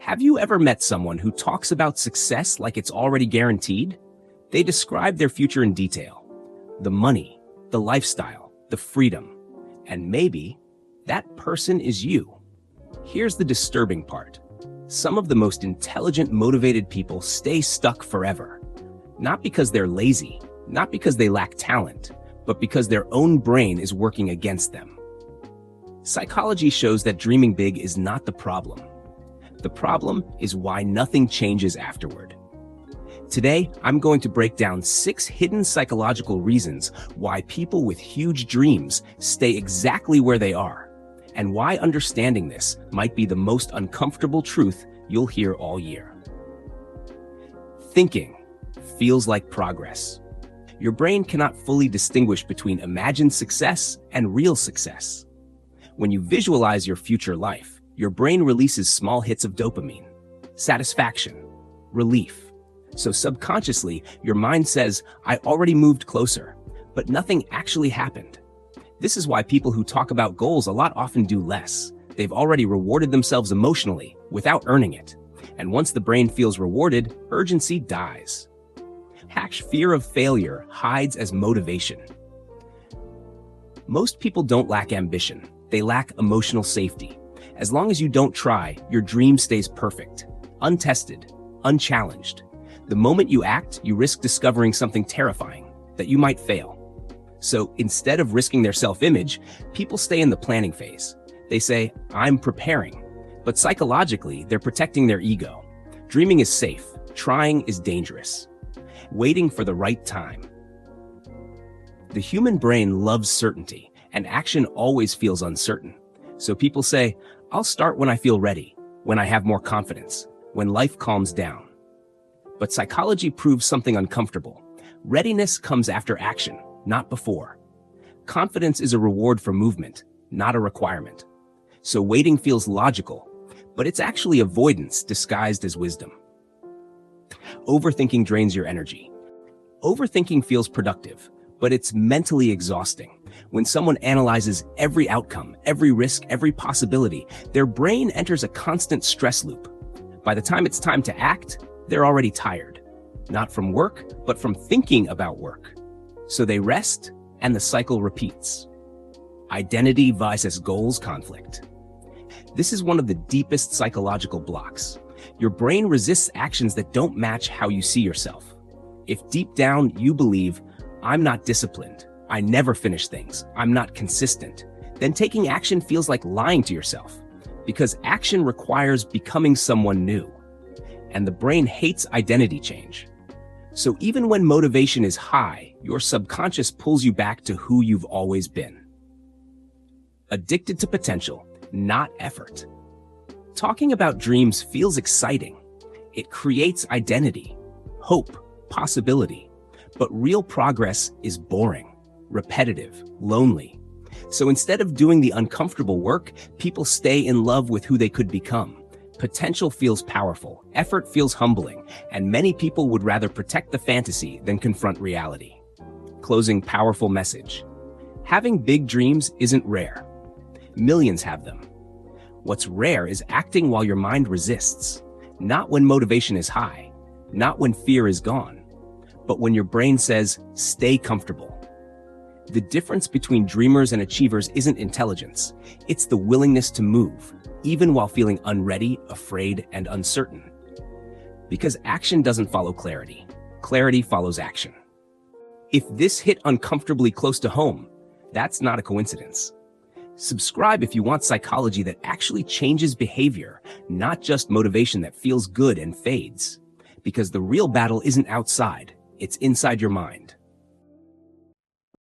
Have you ever met someone who talks about success like it's already guaranteed? They describe their future in detail. The money, the lifestyle, the freedom. And maybe that person is you. Here's the disturbing part. Some of the most intelligent, motivated people stay stuck forever. Not because they're lazy, not because they lack talent, but because their own brain is working against them. Psychology shows that dreaming big is not the problem. The problem is why nothing changes afterward. Today, I'm going to break down 6 hidden psychological reasons why people with huge dreams stay exactly where they are, and why understanding this might be the most uncomfortable truth you'll hear all year. Thinking feels like progress. Your brain cannot fully distinguish between imagined success and real success. When you visualize your future life, your brain releases small hits of dopamine, satisfaction, relief. So subconsciously, your mind says, I already moved closer, but nothing actually happened. This is why people who talk about goals a lot often do less. They've already rewarded themselves emotionally without earning it. And once the brain feels rewarded, urgency dies. Fear of failure hides as motivation. Most people don't lack ambition. They lack emotional safety. As long as you don't try, your dream stays perfect, untested, unchallenged. The moment you act, you risk discovering something terrifying, that you might fail. So instead of risking their self-image, people stay in the planning phase. They say, I'm preparing. But psychologically, they're protecting their ego. Dreaming is safe. Trying is dangerous. Waiting for the right time. The human brain loves certainty, and action always feels uncertain. So people say, I'll start when I feel ready, when I have more confidence, when life calms down. But psychology proves something uncomfortable. Readiness comes after action, not before. Confidence is a reward for movement, not a requirement. So waiting feels logical, but it's actually avoidance disguised as wisdom. Overthinking drains your energy. Overthinking feels productive, but it's mentally exhausting. When someone analyzes every outcome, every risk, every possibility, their brain enters a constant stress loop. By the time it's time to act, they're already tired. Not from work, but from thinking about work. So they rest, and the cycle repeats. Identity versus goals conflict. This is one of the deepest psychological blocks. Your brain resists actions that don't match how you see yourself. If deep down you believe, I'm not disciplined, I never finish things, I'm not consistent, then taking action feels like lying to yourself, because action requires becoming someone new. And the brain hates identity change. So even when motivation is high, your subconscious pulls you back to who you've always been. Addicted to potential, not effort. Talking about dreams feels exciting. It creates identity, hope, possibility. But real progress is boring, repetitive, lonely. So instead of doing the uncomfortable work, people stay in love with who they could become. Potential feels powerful, effort feels humbling, and many people would rather protect the fantasy than confront reality. Closing powerful message. Having big dreams isn't rare. Millions have them. What's rare is acting while your mind resists, not when motivation is high, not when fear is gone, but when your brain says, stay comfortable. The difference between dreamers and achievers isn't intelligence. It's the willingness to move, even while feeling unready, afraid, and uncertain. Because action doesn't follow clarity. Clarity follows action. If this hit uncomfortably close to home, that's not a coincidence. Subscribe if you want psychology that actually changes behavior, not just motivation that feels good and fades. Because the real battle isn't outside, it's inside your mind.